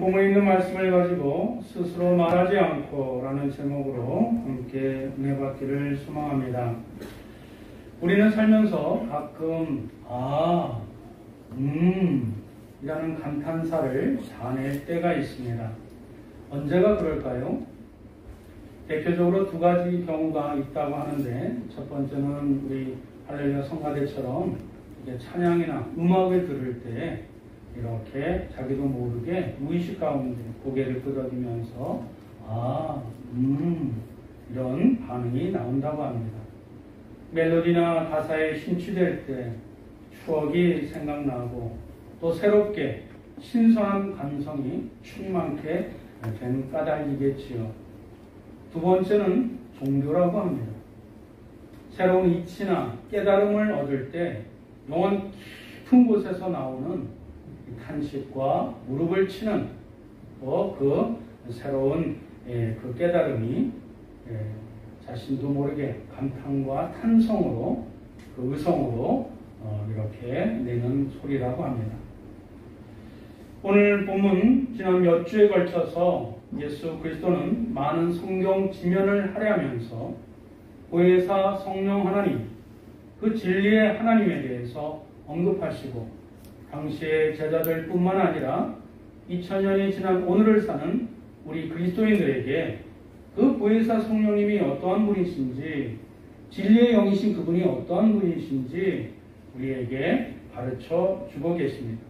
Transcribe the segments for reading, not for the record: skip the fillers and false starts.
본문에 있는 말씀을 가지고 스스로 말하지 않고 라는 제목으로 함께 은혜 받기를 소망합니다. 우리는 살면서 가끔 이라는 감탄사를 자낼 때가 있습니다. 언제가 그럴까요? 대표적으로 두 가지 경우가 있다고 하는데, 첫 번째는 우리 할렐루야 성가대처럼 찬양이나 음악을 들을 때 이렇게 자기도 모르게 무의식 가운데 고개를 끄덕이면서 이런 반응이 나온다고 합니다. 멜로디나 가사에 심취될 때 추억이 생각나고 또 새롭게 신선한 감성이 충만케 된 까닭이겠지요. 두 번째는 종교라고 합니다. 새로운 이치나 깨달음을 얻을 때 영혼 깊은 곳에서 나오는 탄식과 무릎을 치는 그 새로운 그 깨달음이 자신도 모르게 감탄과 탄성으로 그 의성으로 이렇게 내는 소리라고 합니다. 오늘 본문 지난 몇 주에 걸쳐서 예수 그리스도는 많은 성경 지면을 할애하면서 보혜사 성령 하나님, 그 진리의 하나님에 대해서 언급하시고 당시의 제자들뿐만 아니라 2000년이 지난 오늘을 사는 우리 그리스도인들에게 그 보혜사 성령님이 어떠한 분이신지, 진리의 영이신 그분이 어떠한 분이신지 우리에게 가르쳐 주고 계십니다.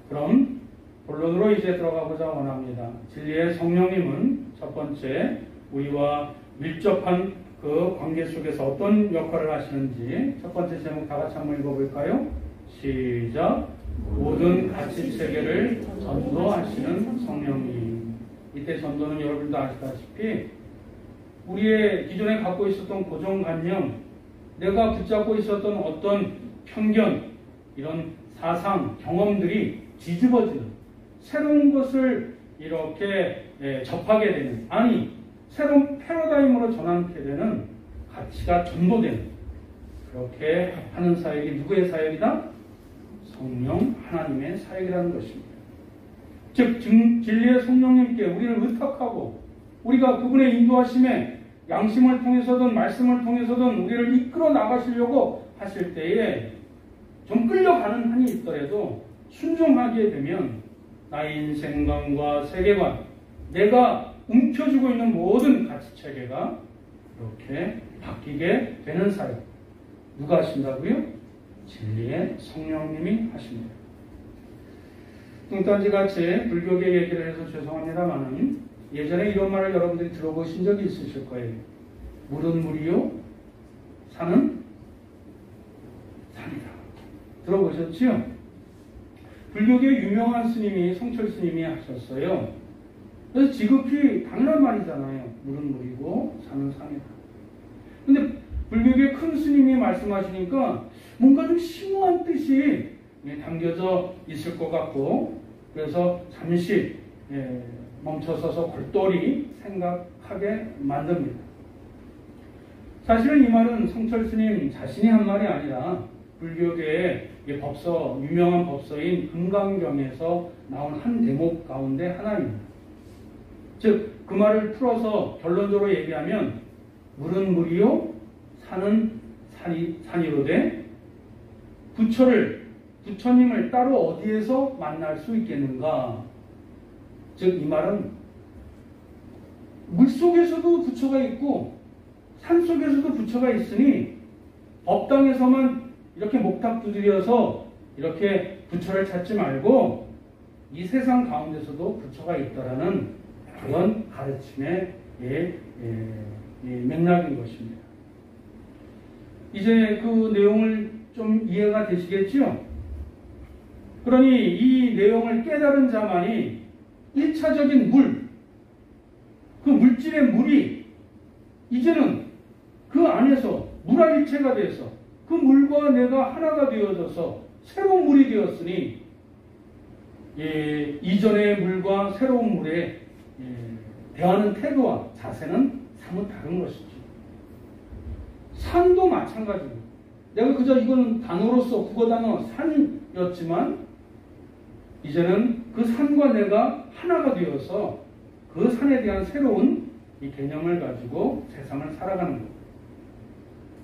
그럼 본론으로 이제 들어가고자 원합니다. 진리의 성령님은 첫 번째 우리와 밀접한 그 관계 속에서 어떤 역할을 하시는지 첫 번째 제목 다 같이 한번 읽어볼까요? 시작. 모든 가치체계를 전도하시는 성령님. 이때 전도는 여러분도 아시다시피 우리의 기존에 갖고 있었던 고정관념, 내가 붙잡고 있었던 어떤 편견, 이런 사상, 경험들이 뒤집어지는, 새로운 것을 이렇게 접하게 되는, 새로운 패러다임으로 전환하게 되는, 가치가 전도되는, 그렇게 하는 사역이 누구의 사역이다? 성령 하나님의 사역이라는 것입니다. 즉 진리의 성령님께 우리를 의탁하고 우리가 그분의 인도하심에 양심을 통해서든 말씀을 통해서든 우리를 이끌어 나가시려고 하실 때에 좀 끌려가는 한이 있더라도 순종하게 되면 나의 인생관과 세계관, 내가 움켜쥐고 있는 모든 가치체계가 이렇게 바뀌게 되는 사역. 누가 하신다고요? 진리의 성령님이 하십니다. 뚱딴지같이 불교계 얘기를 해서 죄송합니다만은 예전에 이런 말을 여러분들이 들어보신 적이 있으실 거예요. 물은 물이요, 산은 산이다. 들어보셨지요? 불교계 유명한 스님이 성철 스님이 하셨어요. 그래서 지극히 당연한 말이잖아요. 물은 물이고 산은 산이다. 근데 불교계 큰 스님이 말씀하시니까 뭔가 좀 심오한 뜻이 담겨져 있을 것 같고, 그래서 잠시 멈춰서서 골똘히 생각하게 만듭니다. 사실은 이 말은 성철 스님 자신이 한 말이 아니라 불교계의 유명한 법서인 금강경에서 나온 한 대목 가운데 하나입니다. 즉 그 말을 풀어서 결론적으로 얘기하면 물은 물이요, 산은 산이로되 부처님을 따로 어디에서 만날 수 있겠는가? 즉 이 말은 물속에서도 부처가 있고 산속에서도 부처가 있으니 법당에서만 이렇게 목탁 두드려서 이렇게 부처를 찾지 말고 이 세상 가운데서도 부처가 있다라는 그런 가르침의 맥락인 것입니다. 이제 그 내용을 좀 이해가 되시겠지요? 그러니 이 내용을 깨달은 자만이 1차적인 그 물질의 물이 이제는 그 안에서 물화일체가 돼서 그 물과 내가 하나가 되어져서 새로운 물이 되었으니 이전의 물과 새로운 물에 대하는 태도와 자세는 사뭇 다른 것이죠. 산도 마찬가지입니다. 내가 그저 이거는 단어로서 국어 단어 산이었지만 이제는 그 산과 내가 하나가 되어서 그 산에 대한 새로운 이 개념을 가지고 세상을 살아가는 것.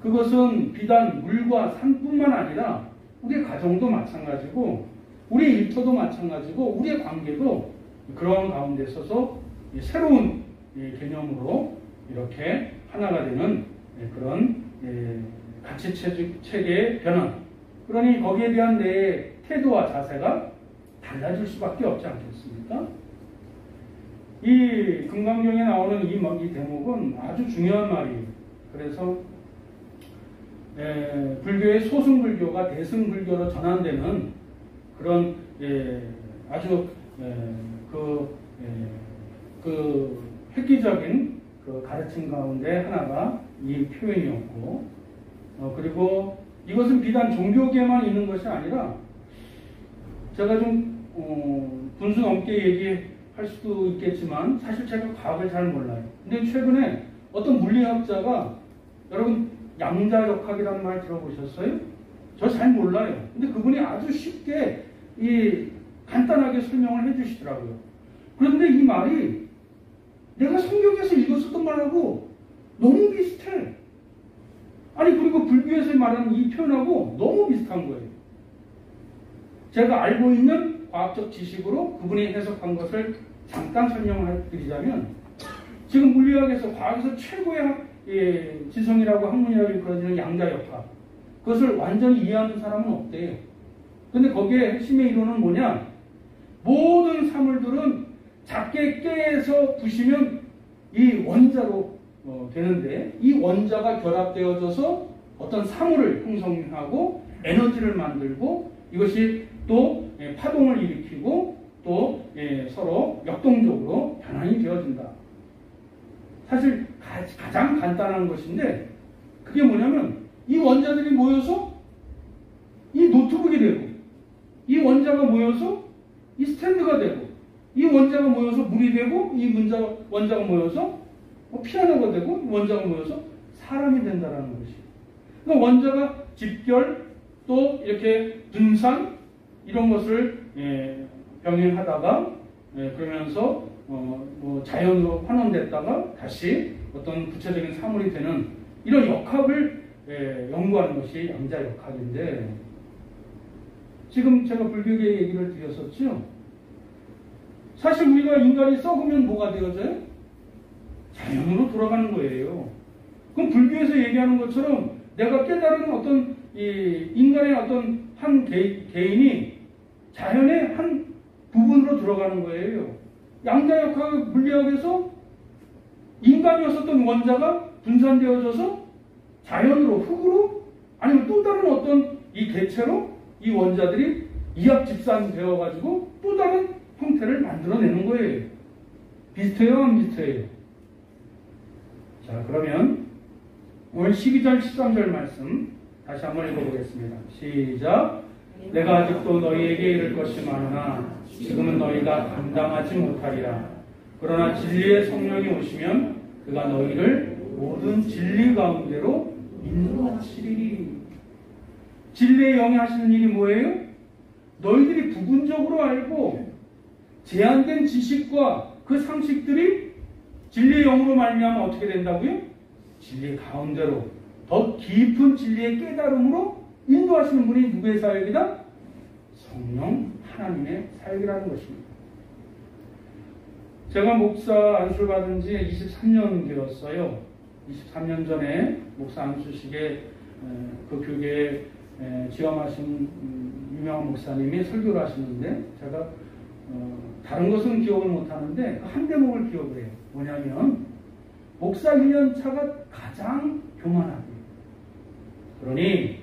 그것은 비단 물과 산뿐만 아니라 우리의 가정도 마찬가지고 우리의 일터도 마찬가지고 우리의 관계도 그런 가운데 서서 새로운 개념으로 이렇게 하나가 되는 그런 가치체계의 변화. 그러니 거기에 대한 내 태도와 자세가 달라질 수밖에 없지 않겠습니까? 이 금강경에 나오는 이 대목은 아주 중요한 말이에요. 그래서 불교의 소승불교가 대승불교로 전환되는 그런 아주 획기적인 그 가르침 가운데 하나가 이 표현이었고, 그리고 이것은 비단 종교계만 있는 것이 아니라 제가 좀 분수 넘게 얘기할 수도 있겠지만 사실 제가 과학을 잘 몰라요. 근데 최근에 어떤 물리학자가 여러분 양자역학이라는 말 들어보셨어요? 저 잘 몰라요. 근데 그분이 아주 쉽게 간단하게 설명을 해주시더라고요. 그런데 이 말이 내가 성경에서 읽었었던 말하고 너무 비슷해. 아니 그리고 불교에서 말하는 이 표현하고 너무 비슷한 거예요. 제가 알고 있는 과학적 지식으로 그분이 해석한 것을 잠깐 설명을 드리자면, 지금 물리학에서 과학에서 최고의 지성이라고 학문이라고 일컬어지는 양자역학, 그것을 완전히 이해하는 사람은 없대요. 근데 거기에 핵심의 이론은 뭐냐? 모든 사물들은 작게 깨서 부시면 이 원자로 되는데, 이 원자가 결합되어져서 어떤 사물을 형성하고 에너지를 만들고, 이것이 또 파동을 일으키고 또 서로 역동적으로 변환이 되어진다. 사실 가장 간단한 것인데, 그게 뭐냐면 이 원자들이 모여서 이 노트북이 되고, 이 원자가 모여서 이 스탠드가 되고, 이 원자가 모여서 물이 되고, 이 원자가 모여서 피아노가 되고, 이 원자가 모여서 사람이 된다는 것이에요. 그러니까 원자가 집결 또 이렇게 분산 이런 것을 병행하다가 그러면서 자연으로 환원됐다가 다시 어떤 구체적인 사물이 되는 이런 역학을 연구하는 것이 양자역학인데, 지금 제가 불교계 얘기를 드렸었죠. 사실 우리가 인간이 썩으면 뭐가 되어져요? 자연으로 돌아가는 거예요. 그럼 불교에서 얘기하는 것처럼 내가 깨달은 어떤 인간의 어떤 한 개인이 자연의 한 부분으로 들어가는 거예요. 양자역학 물리학에서 인간이었었던 원자가 분산되어져서 자연으로, 흙으로, 아니면 또 다른 어떤 이 개체로 이 원자들이 이합집산되어 가지고 또 다른 형태를 만들어내는 거예요. 비슷해요, 안 비슷해요? 자, 그러면 오늘 12절, 13절 말씀 다시 한번 읽어보겠습니다. 시작. 내가 아직도 너희에게 이를 것이 많으나 지금은 너희가 감당하지 못하리라. 그러나 진리의 성령이 오시면 그가 너희를 모든 진리 가운데로 인도하시리니. 진리의 영이 하시는 일이 뭐예요? 너희들이 부분적으로 알고 제한된 지식과 그 상식들이 진리의 영으로 말미암아 어떻게 된다고요? 진리 가운데로 더 깊은 진리의 깨달음으로 인도하시는 분이 누구의 사역이다? 성령 하나님의 사역이라는 것입니다. 제가 목사 안수를 받은 지 23년 되었어요. 23년 전에 목사 안수식에 그 교계에 지원하신 유명한 목사님이 설교를 하시는데, 제가 다른 것은 기억을 못하는데 한 대목을 기억을 해요. 뭐냐면 목사 1년 차가 가장 교만하고, 그러니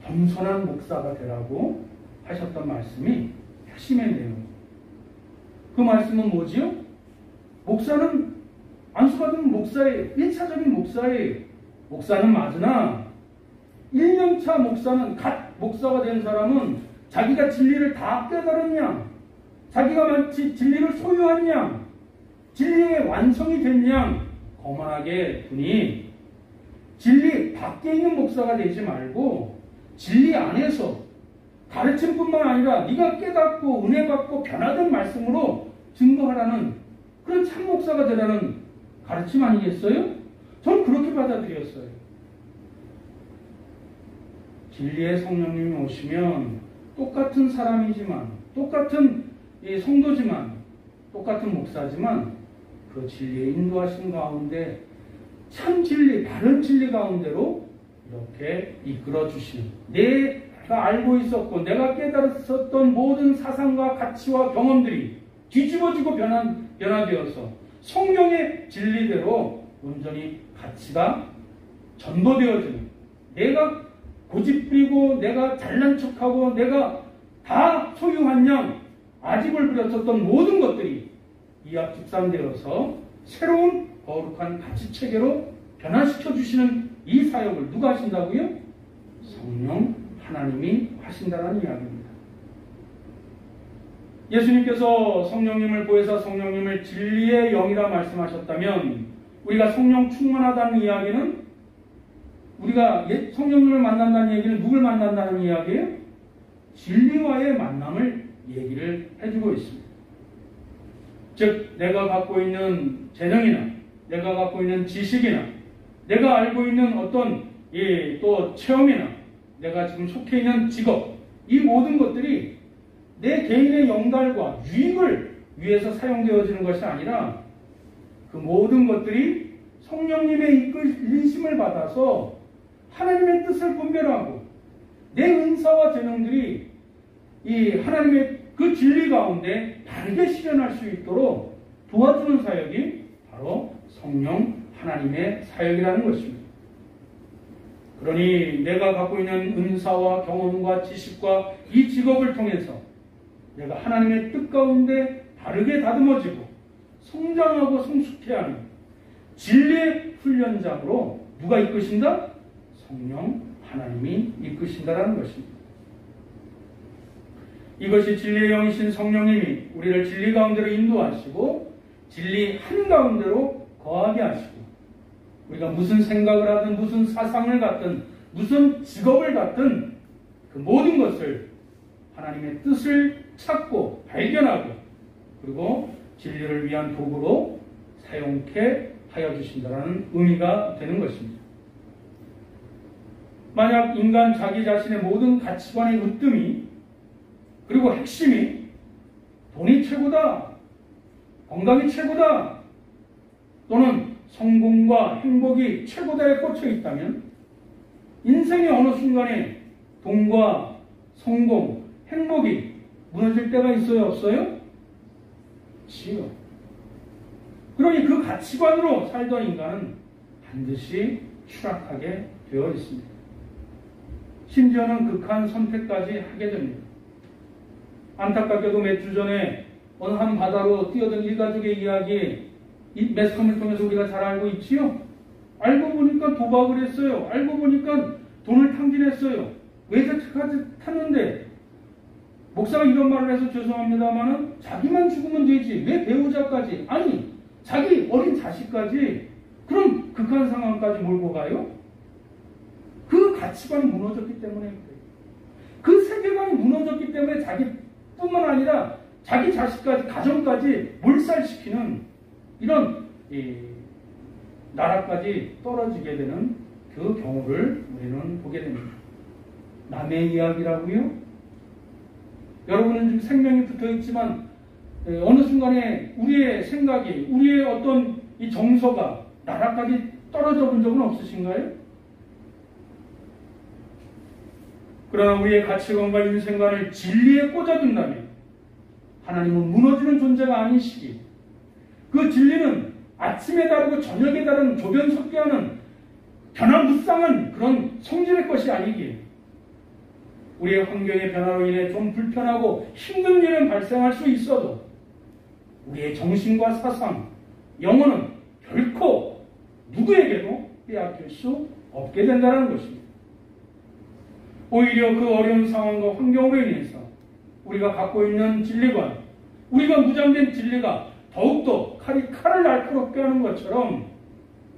겸손한 목사가 되라고 하셨던 말씀이 핵심의 내용. 그 말씀은 뭐지요? 목사는 안수받은 목사의 1차적인 목사의 목사는 맞으나 1년차 목사는, 갓 목사가 된 사람은 자기가 진리를 다 깨달았냐, 자기가 마치 진리를 소유한 양, 진리의 완성이 된 양 거만하게 두니 진리 밖에 있는 목사가 되지 말고 진리 안에서 가르침뿐만 아니라 네가 깨닫고 은혜 받고 변화된 말씀으로 증거하라는 그런 참 목사가 되라는 가르침 아니겠어요? 저는 그렇게 받아들였어요. 진리의 성령님이 오시면 똑같은 사람이지만, 똑같은 성도지만, 똑같은 목사지만 그 진리의 인도하신 가운데 참 진리, 바른 진리 가운데로 이렇게 이끌어 주시는, 내가 알고 있었고 내가 깨달았었던 모든 사상과 가치와 경험들이 뒤집어지고 변화되어서 성령의 진리대로 온전히 가치가 전도되어지는, 내가 고집부리고 내가 잘난 척하고 내가 다 소유한 양 아집을 부렸었던 모든 것들이 이합집산되어서 새로운 거룩한 가치체계로 변화시켜 주시는 이 사역을 누가 하신다고요? 성령 하나님이 하신다는 이야기입니다. 예수님께서 성령님을 보혜사 성령님을 진리의 영이라 말씀하셨다면 우리가 성령 충만하다는 이야기는, 우리가 성령님을 만난다는 얘기는 누굴 만난다는 이야기예요? 진리와의 만남을 얘기를 해주고 있습니다. 즉 내가 갖고 있는 재능이나 내가 갖고 있는 지식이나 내가 알고 있는 어떤 또 체험이나 내가 지금 속해 있는 직업, 이 모든 것들이 내 개인의 영달과 유익을 위해서 사용되어지는 것이 아니라 그 모든 것들이 성령님의 이끌림을 받아서 하나님의 뜻을 분별하고 내 은사와 재능들이 이 하나님의 그 진리 가운데 바르게 실현할 수 있도록 도와주는 사역이 바로 성령 하나님의 사역이라는 것입니다. 그러니 내가 갖고 있는 은사와 경험과 지식과 이 직업을 통해서 내가 하나님의 뜻 가운데 바르게 다듬어지고 성장하고 성숙해야 하는 진리의 훈련장으로 누가 이끄신다? 성령 하나님이 이끄신다라는 것입니다. 이것이 진리의 영이신 성령님이 우리를 진리 가운데로 인도하시고 진리 한가운데로 거하게 하시고, 우리가 무슨 생각을 하든 무슨 사상을 갖든 무슨 직업을 갖든 그 모든 것을 하나님의 뜻을 찾고 발견하고 그리고 진리를 위한 도구로 사용케 하여 주신다는 의미가 되는 것입니다. 만약 인간 자기 자신의 모든 가치관의 으뜸이 그리고 핵심이 돈이 최고다, 건강이 최고다, 또는 성공과 행복이 최고다에 꽂혀 있다면 인생의 어느 순간에 돈과 성공, 행복이 무너질 때가 있어요? 없어요? 있지요. 그러니 그 가치관으로 살던 인간은 반드시 추락하게 되어 있습니다. 심지어는 극한 선택까지 하게 됩니다. 안타깝게도 몇 주 전에 어느 한 바다로 뛰어든 일가족의 이야기, 이 매스컴을 통해서 우리가 잘 알고 있지요. 알고 보니까 도박을 했어요. 알고 보니까 돈을 탕진했어요. 외제차까지 탔는데 목사가 이런 말을 해서 죄송합니다만은 자기만 죽으면 되지 왜 배우자까지, 아니 자기 어린 자식까지 그런 극한 상황까지 몰고 가요? 그 가치관이 무너졌기 때문에 그래요. 그 세계관이 무너졌기 때문에 자기뿐만 아니라 자기 자식까지, 가정까지 몰살시키는 이런 나라까지 떨어지게 되는 그 경우를 우리는 보게 됩니다. 남의 이야기라고요? 여러분은 지금 생명이 붙어 있지만 어느 순간에 우리의 생각이, 우리의 어떤 이 정서가 나라까지 떨어져 본 적은 없으신가요? 그러나 우리의 가치관과 인생관을 진리에 꽂아둔다면 하나님은 무너지는 존재가 아니시기, 그 진리는 아침에 다르고 저녁에 다른 조변석계하는 변화무쌍한 그런 성질의 것이 아니기에 우리의 환경의 변화로 인해 좀 불편하고 힘든 일은 발생할 수 있어도 우리의 정신과 사상, 영혼은 결코 누구에게도 빼앗길 수 없게 된다는 것입니다. 오히려 그 어려운 상황과 환경으로 인해서 우리가 갖고 있는 진리관, 우리가 무장된 진리가 더욱더 칼을 날카롭게 하는 것처럼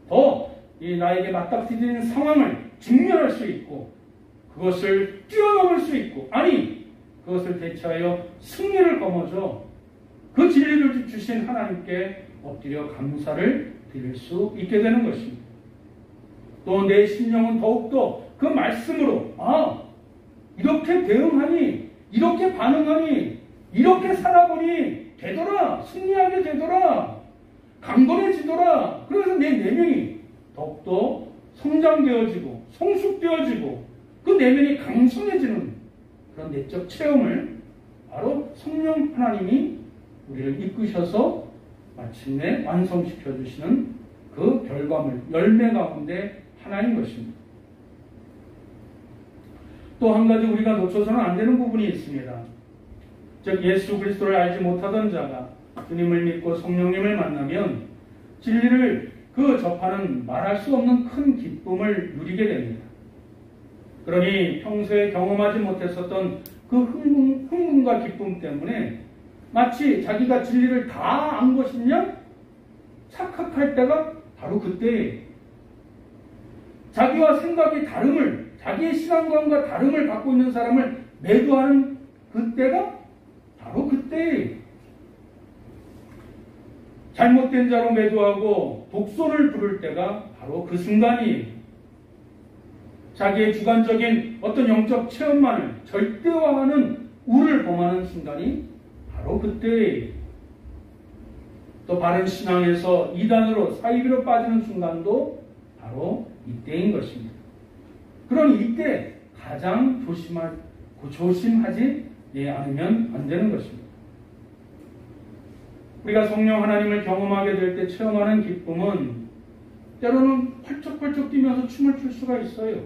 더 나에게 맞닥뜨리는 상황을 직면할 수 있고, 그것을 뛰어넘을 수 있고, 아니 그것을 대체하여 승리를 거머쥐어 그 진리를 주신 하나님께 엎드려 감사를 드릴 수 있게 되는 것입니다. 또 내 심령은 더욱더 그 말씀으로 이렇게 대응하니, 이렇게 반응하니, 이렇게 살아보니 되더라, 승리하게 되더라, 강건해지더라. 그래서 내 내면이 더욱더 성장되어지고 성숙되어지고 그 내면이 강성해지는 그런 내적 체험을 바로 성령 하나님이 우리를 이끄셔서 마침내 완성시켜 주시는 그 결과물, 열매 가운데 하나인 것입니다. 또 한 가지 우리가 놓쳐서는 안 되는 부분이 있습니다. 즉 예수 그리스도를 알지 못하던 자가 주님을 믿고 성령님을 만나면 진리를 접하는 말할 수 없는 큰 기쁨을 누리게 됩니다. 그러니 평소에 경험하지 못했었던 그 흥분과 기쁨 때문에 마치 자기가 진리를 다 안 것이냐 착각할 때가 바로 그때예요. 자기와 생각이 다름을, 자기의 시간관과 다름을 갖고 있는 사람을 매도하는 그때가 바로 그때예요. 잘못된 자로 매도하고 독선을 부를 때가 바로 그 순간이에요. 자기의 주관적인 어떤 영적 체험만을 절대화하는 우를 범하는 순간이 바로 그때예요. 또 바른 신앙에서 이단으로 사이비로 빠지는 순간도 바로 이때인 것입니다. 그러니 이때 가장 조심하지 않으면 안 되는 것입니다. 우리가 성령 하나님을 경험하게 될 때 체험하는 기쁨은 때로는 펄쩍펄쩍 뛰면서 춤을 출 수가 있어요.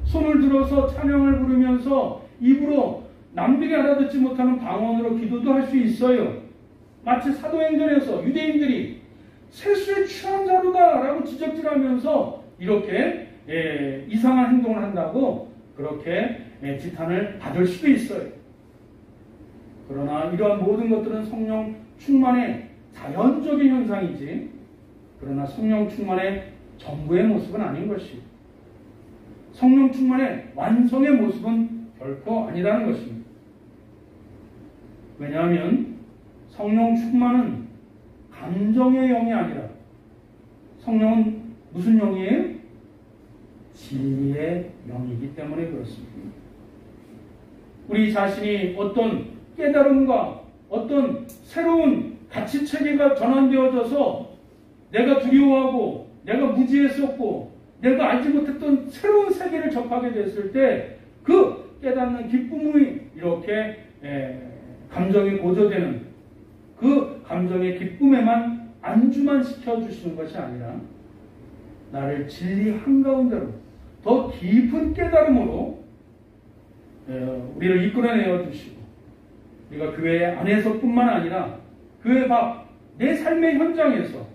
손을 들어서 찬양을 부르면서 입으로 남들이 알아듣지 못하는 방언으로 기도도 할 수 있어요. 마치 사도행전에서 유대인들이 세수에 취한 자루다 라고 지적질하면서 이렇게 이상한 행동을 한다고 그렇게 지탄을 받을 수도 있어요. 그러나 이러한 모든 것들은 성령 충만의 자연적인 현상이지, 그러나 성령 충만의 전부의 모습은 아닌 것이고, 성령 충만의 완성의 모습은 결코 아니라는 것입니다. 왜냐하면 성령 충만은 감정의 영이 아니라 성령은 무슨 영이에요? 진리의 영이기 때문에 그렇습니다. 우리 자신이 어떤 깨달음과 어떤 새로운 가치체계가 전환되어져서 내가 두려워하고 내가 무지했었고 내가 알지 못했던 새로운 세계를 접하게 됐을 때 그 깨닫는 기쁨이 이렇게 감정이 고조되는 그 감정의 기쁨에만 안주만 시켜주시는 것이 아니라 나를 진리 한가운데로 더 깊은 깨달음으로 우리를 이끌어내어 주시고, 우리가 교회 안에서뿐만 아니라 교회 밖 내 삶의 현장에서,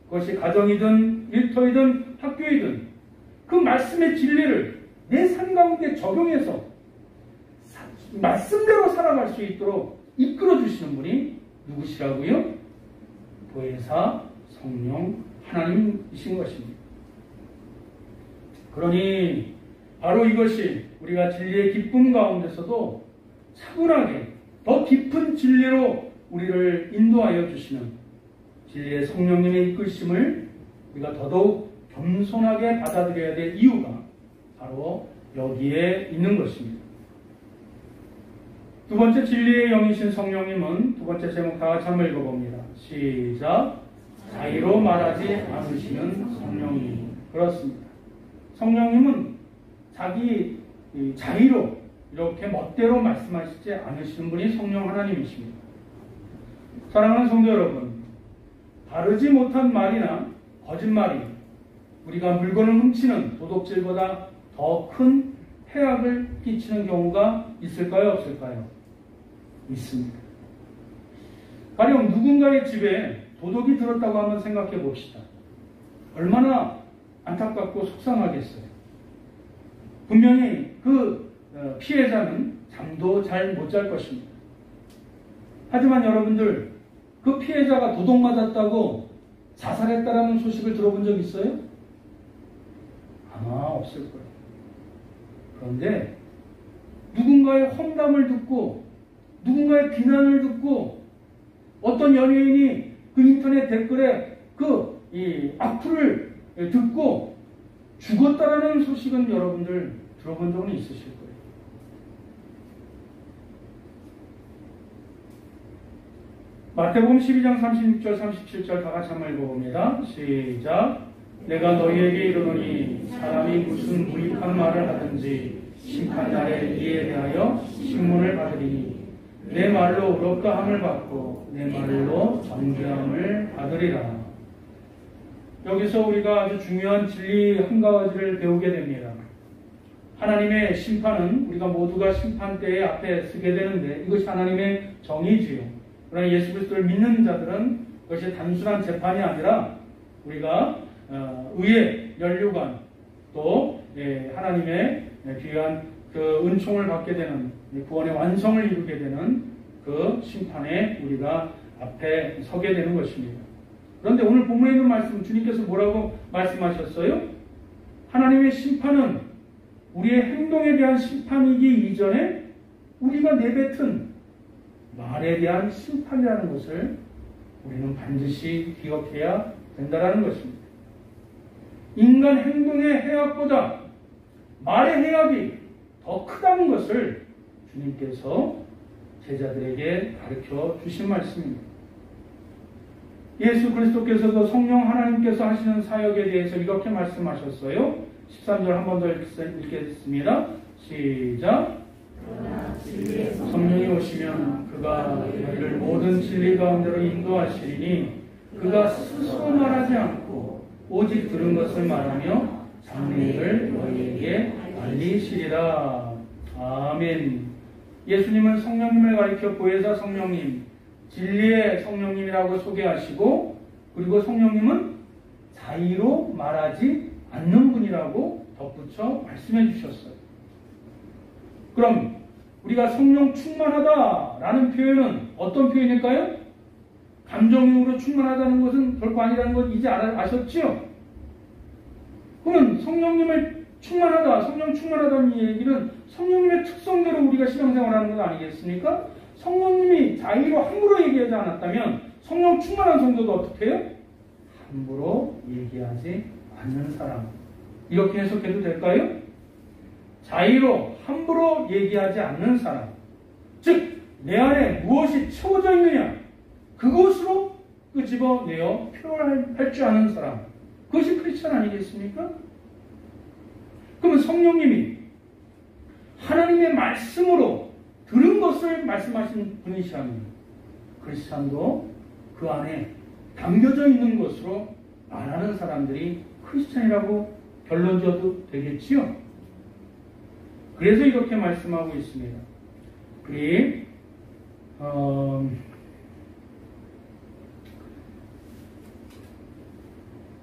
그것이 가정이든 일터이든 학교이든 그 말씀의 진리를 내 삶 가운데 적용해서 말씀대로 살아갈 수 있도록 이끌어 주시는 분이 누구시라고요? 보혜사 성령 하나님이신 것입니다. 그러니 바로 이것이 우리가 진리의 기쁨 가운데서도 차분하게 더 깊은 진리로 우리를 인도하여 주시는 진리의 성령님의 이끄심을 우리가 더더욱 겸손하게 받아들여야 될 이유가 바로 여기에 있는 것입니다. 두 번째, 진리의 영이신 성령님은 두 번째 제목 다 같이 한번 읽어봅니다. 시작. 자의로 말하지 않으시는 성령님. 그렇습니다. 성령님은 자기 자의로 이렇게 멋대로 말씀하시지 않으시는 분이 성령 하나님이십니다. 사랑하는 성도 여러분, 바르지 못한 말이나 거짓말이 우리가 물건을 훔치는 도둑질보다 더 큰 해악을 끼치는 경우가 있을까요? 없을까요? 있습니다. 가령 누군가의 집에 도둑이 들었다고 한번 생각해 봅시다. 얼마나 안타깝고 속상하겠어요. 분명히 그 피해자는 잠도 잘 못 잘 것입니다. 하지만 여러분들, 그 피해자가 도둑 맞았다고 자살했다라는 소식을 들어본 적 있어요? 아마 없을 거예요. 그런데 누군가의 험담을 듣고 누군가의 비난을 듣고 어떤 연예인이 그 인터넷 댓글에 이 악플을 듣고 죽었다라는 소식은 여러분들 들어본 적은 있으실 거예요. 마태복음 12장 36절 37절 다 같이 한번 읽어봅니다. 시작. 내가 너희에게 이르노니 사람이 무슨 무익한 말을 하든지 심판날에 이에 대하여 신문을 받으리니 내 말로 의롭다함을 받고 내 말로 정죄함을 받으리라. 여기서 우리가 아주 중요한 진리 한 가지를 배우게 됩니다. 하나님의 심판은 우리가 모두가 심판대에 앞에 서게 되는데 이것이 하나님의 정의지요. 그러나 예수 그리스도를 믿는 자들은 그것이 단순한 재판이 아니라 우리가 의의 연류관 또 하나님의 귀한 그 은총을 받게 되는 구원의 완성을 이루게 되는 그 심판에 우리가 앞에 서게 되는 것입니다. 그런데 오늘 본문에 있는 말씀 주님께서 뭐라고 말씀하셨어요? 하나님의 심판은 우리의 행동에 대한 심판이기 이전에 우리가 내뱉은 말에 대한 심판이라는 것을 우리는 반드시 기억해야 된다는 것입니다. 인간 행동의 해악보다 말의 해악이 더 크다는 것을 주님께서 제자들에게 가르쳐 주신 말씀입니다. 예수 그리스도께서도 성령 하나님께서 하시는 사역에 대해서 이렇게 말씀하셨어요. 13절 한 번 더 읽겠습니다. 시작. 성령이 오시면 그가 너희를 모든 진리 가운데로 인도하시리니 그가 스스로 말하지 않고 오직 들은 것을 말하며 장래를 너희에게 알리시리라. 아멘. 예수님은 성령님을 가리켜 보혜사 성령님, 진리의 성령님이라고 소개하시고 그리고 성령님은 자의로 말하지 않는 분이라고 덧붙여 말씀해 주셨어요. 그럼 우리가 성령 충만하다라는 표현은 어떤 표현일까요? 감정용으로 충만하다는 것은 결코 아니라는 것 이제 아셨죠? 그러면 성령님을 충만하다, 성령 충만하다는 얘기는 성령님의 특성대로 우리가 신앙생활하는 것 아니겠습니까? 성령님이 자의로 함부로 얘기하지 않았다면 성령 충만한 성도도 어떻게 해요? 함부로 얘기하지 않는 사람. 이렇게 해석해도 될까요? 자의로 함부로 얘기하지 않는 사람. 즉, 내 안에 무엇이 채워져 있느냐? 그것으로 끄집어내어 표현할 줄 아는 사람. 그것이 크리스찬 아니겠습니까? 그러면 성령님이 하나님의 말씀으로 들은 것을 말씀하신 분이시라면 크리스찬도 그 안에 담겨져 있는 것으로 말하는 사람들이 크리스찬이라고 결론 지어도 되겠지요? 그래서 이렇게 말씀하고 있습니다. 우리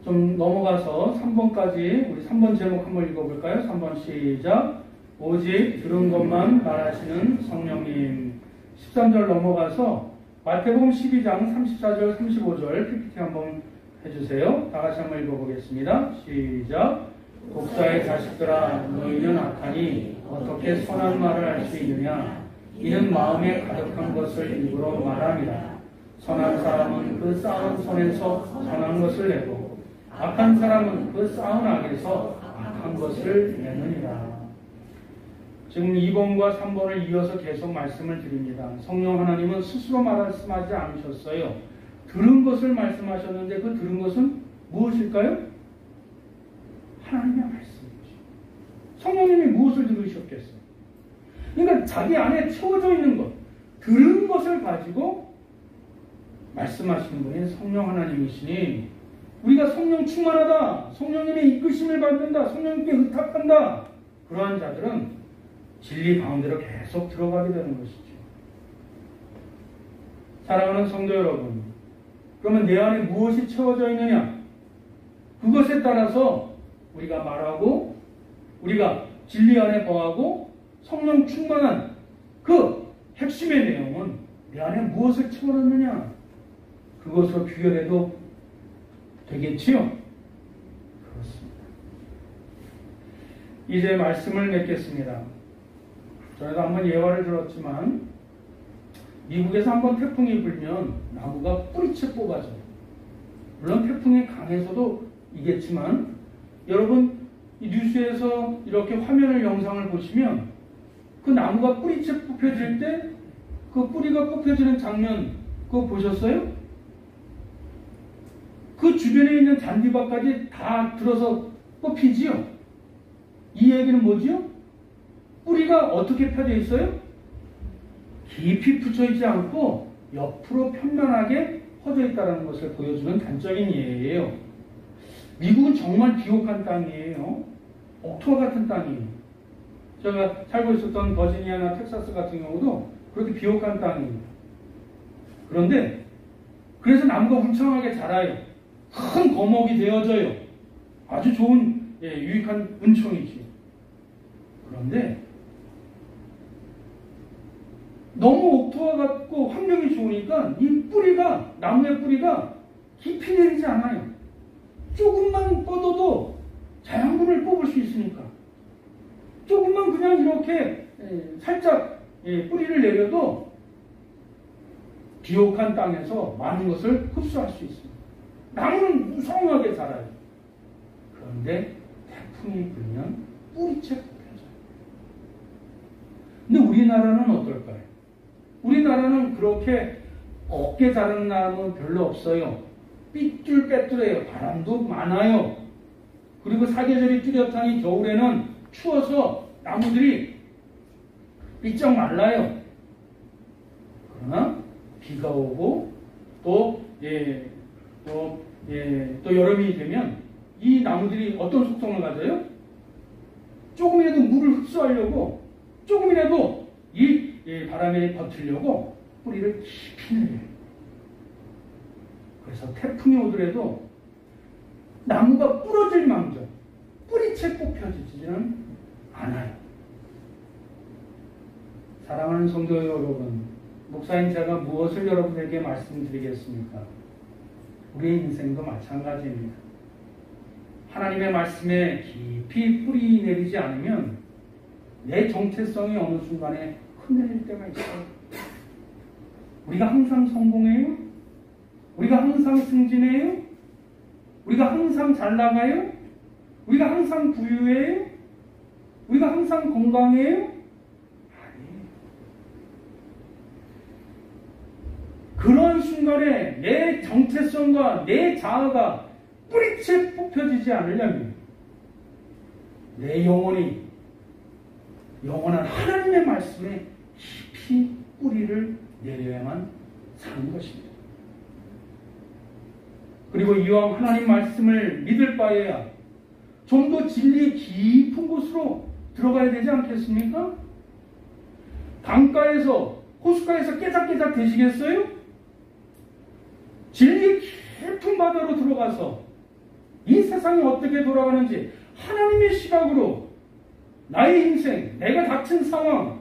좀 넘어가서 3번까지 우리 3번 제목 한번 읽어볼까요? 3번 시작. 오직 들은 것만 말하시는 성령님. 13절 넘어가서 마태복음 12장 34절 35절 PPT 한번 해주세요. 다 같이 한번 읽어보겠습니다. 시작. 독사의 자식들아 너희는 악하니 어떻게 선한 말을 할 수 있느냐. 이는 마음에 가득한 것을 입으로 말함이라. 선한 사람은 그 쌓은 손에서 선한 것을 내고 악한 사람은 그 쌓은 악에서 악한 것을 내느니라. 지금 2번과 3번을 이어서 계속 말씀을 드립니다. 성령 하나님은 스스로 말씀하지 않으셨어요. 들은 것을 말씀하셨는데 그 들은 것은 무엇일까요? 하나님의 말씀이죠. 성령님이 무엇을 들으셨겠어요? 그러니까 자기 안에 채워져 있는 것, 들은 것을 가지고 말씀하시는 분이 성령 하나님이시니 우리가 성령 충만하다, 성령님의 이끄심을 받는다, 성령님께 의탁한다, 그러한 자들은 진리 가운데로 계속 들어가게 되는 것이죠. 사랑하는 성도 여러분, 그러면 내 안에 무엇이 채워져 있느냐? 그것에 따라서 우리가 말하고 우리가 진리 안에 거하고 성령 충만한 그 핵심의 내용은 내 안에 무엇을 채워넣느냐? 그것으로 귀결해도 되겠지요? 그렇습니다. 이제 말씀을 맺겠습니다. 전에도 한번 예화를 들었지만 미국에서 한번 태풍이 불면 나무가 뿌리채 뽑아져요. 물론 태풍이 강해서도 이겠지만 여러분 이 뉴스에서 이렇게 화면을 영상을 보시면 그 나무가 뿌리채 뽑혀질 때 그 뿌리가 뽑혀지는 장면 그거 보셨어요? 그 주변에 있는 잔디밭까지 다 들어서 뽑히지요? 이 얘기는 뭐지요? 뿌리가 어떻게 펴져 있어요? 깊이 붙여 있지 않고 옆으로 편만하게 퍼져 있다는 것을 보여주는 단적인 예예요. 미국은 정말 비옥한 땅이에요. 옥토와 같은 땅이에요. 제가 살고 있었던 버지니아나 텍사스 같은 경우도 그렇게 비옥한 땅입니다. 그런데 그래서 나무가 울창하게 자라요. 큰 거목이 되어져요. 아주 좋은 유익한 은총이지. 그런데 너무 옥토와 같고 환경이 좋으니까 이 뿌리가 나무의 뿌리가 깊이 내리지 않아요. 조금만 뻗어도 자양분을 뽑을 수 있으니까 조금만 그냥 이렇게 살짝 뿌리를 내려도 비옥한 땅에서 많은 것을 흡수할 수 있습니다. 나무는 무성하게 자라요. 그런데 태풍이 불면 뿌리채 뽑혀져요. 근데 우리나라는 어떨까요? 우리나라는 그렇게 곱게 자라는 나무는 별로 없어요. 삐뚤빼뚤해요. 바람도 많아요. 그리고 사계절이 뚜렷하니 겨울에는 추워서 나무들이 삐쩍 말라요. 그러나 비가 오고 또 여름이 되면 이 나무들이 어떤 속성을 가져요? 조금이라도 물을 흡수하려고 조금이라도 이 바람에 버티려고 뿌리를 깊이 내려요. 그래서 태풍이 오더라도 나무가 부러질 망정 뿌리채 뽑혀지지는 않아요. 사랑하는 성도 여러분, 목사인 제가 무엇을 여러분에게 말씀드리겠습니까? 우리 인생도 마찬가지입니다. 하나님의 말씀에 깊이 뿌리 내리지 않으면 내 정체성이 어느 순간에 흔들릴 때가 있어요. 우리가 항상 성공해요? 우리가 항상 승진해요? 우리가 항상 잘 나가요? 우리가 항상 부유해요? 우리가 항상 건강해요? 아니에요. 그런 순간에 내 정체성과 내 자아가 뿌리채 뽑혀지지 않으려면 내 영혼이 영원한 하나님의 말씀에 깊이 뿌리를 내려야만 사는 것입니다. 그리고 이왕 하나님 말씀을 믿을 바에야 좀 더 진리의 깊은 곳으로 들어가야 되지 않겠습니까? 강가에서 호숫가에서 깨작깨작 되시겠어요? 진리의 깊은 바다로 들어가서 이 세상이 어떻게 돌아가는지 하나님의 시각으로 나의 인생, 내가 닥친 상황,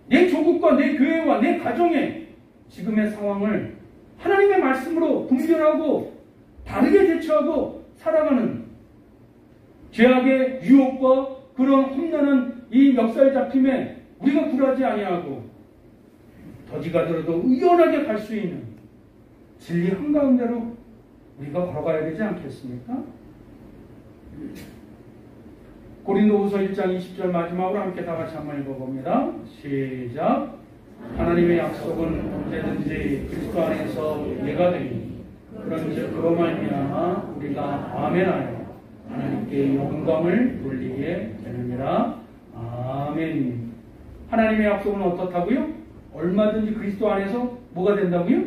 내 조국과 내 교회와 내 가정의 지금의 상황을 하나님의 말씀으로 분별하고 다르게 대처하고 살아가는 죄악의 유혹과 그런 험난한 이 멱살 잡힘에 우리가 굴하지 아니하고 더디 가더라도 의연하게 갈 수 있는 진리 한가운데로 우리가 걸어가야 되지 않겠습니까? 고린도후서 1장 20절 마지막으로 함께 다 같이 한번 읽어봅니다. 시작. 하나님의 약속은 언제든지 그리스도 안에서 예가 되니 그런즉 그로 말미암아 우리가 아멘하여 하나님께 영광을 돌리게 되느니라. 아멘. 하나님의 약속은 어떻다고요? 얼마든지 그리스도 안에서 뭐가 된다고요?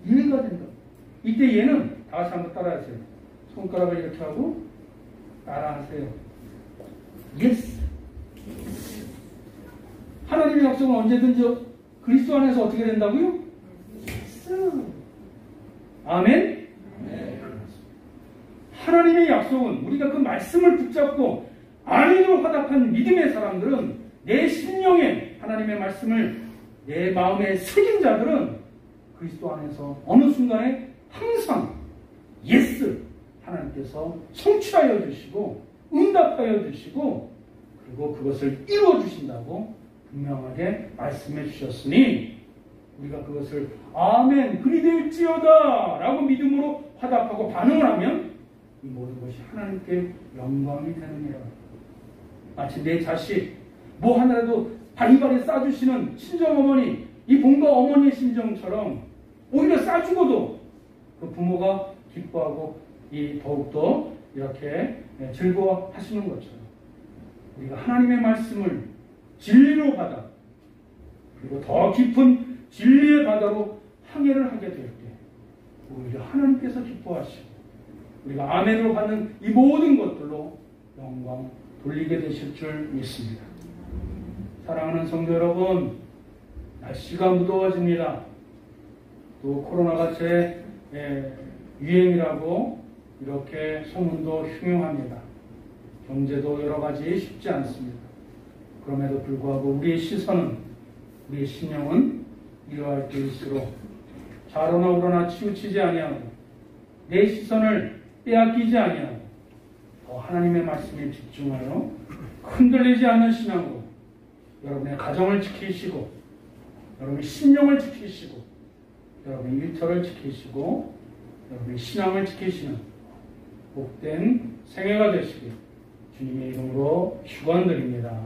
예가 된다. 이때 얘는 다 같이 한번 따라하세요. 손가락을 이렇게 하고 따라하세요. 예스. 하나님의 약속은 언제든지 그리스도 안에서 어떻게 된다고요? 예스. 아멘. 하나님의 약속은 우리가 그 말씀을 붙잡고 아멘으로 화답한 믿음의 사람들은 내 심령에 하나님의 말씀을 내 마음에 새긴 자들은 그리스도 안에서 어느 순간에 항상 예스 하나님께서 성취하여 주시고 응답하여 주시고 그리고 그것을 이루어 주신다고 분명하게 말씀해 주셨으니 우리가 그것을 아멘 그리 될지어다 라고 믿음으로 화답하고 반응을 하면 이 모든 것이 하나님께 영광이 되느니라. 마치 내 자식 뭐 하나라도 바리바리 싸주시는 친정어머니, 이 본가 어머니의 심정처럼 오히려 싸주고도 그 부모가 기뻐하고 이 더욱더 이렇게 즐거워하시는 것처럼 우리가 하나님의 말씀을 진리로 받아 그리고 더 깊은 진리의 바다로 항해를 하게 될 때 오히려 하나님께서 기뻐하시고 우리가 아멘으로 받는 이 모든 것들로 영광 돌리게 되실 줄 믿습니다. 사랑하는 성도 여러분, 날씨가 무더워집니다. 또 코로나가 유행이라고 이렇게 소문도 흉흉합니다. 경제도 여러 가지 쉽지 않습니다. 그럼에도 불구하고 우리의 시선은, 우리의 신령은 이러할 때일수록 좌로나 우로나 치우치지 아니하고 내 시선을 빼앗기지 아니하고 더 하나님의 말씀에 집중하여 흔들리지 않는 신앙으로 여러분의 가정을 지키시고 여러분의 신령을 지키시고 여러분의 일터를 지키시고 여러분의 신앙을 지키시는 복된 생애가 되시길 주님의 이름으로 축원드립니다.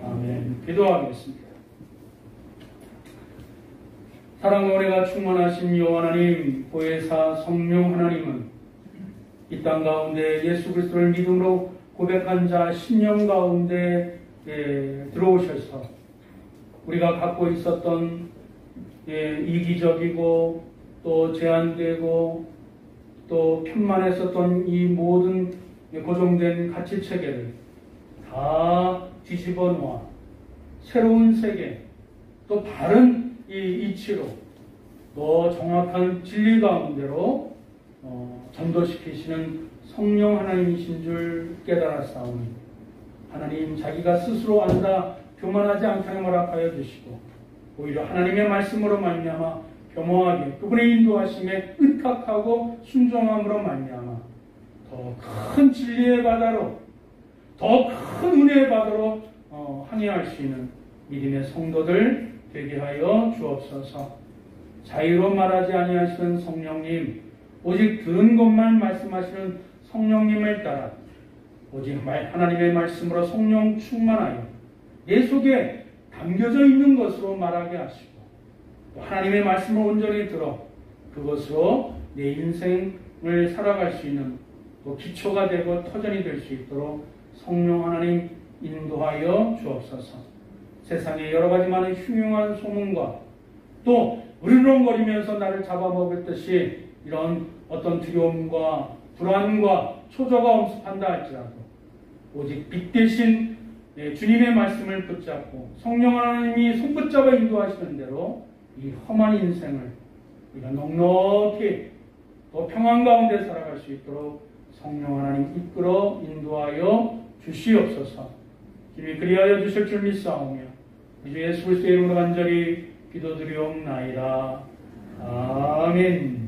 아멘. 기도하겠습니다. 사랑과 은혜가 충만하신 여호와 하나님, 보혜사 성령 하나님은 이 땅 가운데 예수 그리스도를 믿음으로 고백한 자 신령 가운데 들어오셔서 우리가 갖고 있었던 이기적이고 또 제한되고 또 편만했었던 이 모든 고정된 가치체계를 다 뒤집어 놓아 새로운 세계 또 바른 이 이치로 또 정확한 진리 가운데로 전도시키시는 성령 하나님이신 줄 깨달았사오니 하나님 자기가 스스로 안다 교만하지 않게 허락하여 주시고 오히려 하나님의 말씀으로 말미암아 겸허하게 그분의 인도하심에 의탁하고 순종함으로 말미암아 더 큰 진리의 바다로 더 큰 은혜의 바다로 항해할 수 있는 믿음의 성도들 되게 하여 주옵소서. 자유로 말하지 아니하시는 성령님, 오직 들은 것만 말씀하시는 성령님을 따라 오직 하나님의 말씀으로 성령 충만하여 내 속에 담겨져 있는 것으로 말하게 하시고 하나님의 말씀을 온전히 들어 그것으로 내 인생을 살아갈 수 있는 기초가 되고 터전이 될 수 있도록 성령 하나님 인도하여 주옵소서. 세상에 여러 가지 많은 흉흉한 소문과 또 으르렁거리면서 나를 잡아먹을 듯이 이런 어떤 두려움과 불안과 초조가 엄습한다 할지라도 오직 빛 대신 주님의 말씀을 붙잡고 성령 하나님이 손붙잡아 인도하시는 대로 이 험한 인생을 우리가 넉넉히 또 평안 가운데 살아갈 수 있도록 성령 하나님 이끌어 인도하여 주시옵소서. 주님이 그리하여 주실 줄 믿사오며 주 예수 그리스도의 이름으로 간절히 기도드리옵나이다. 아멘.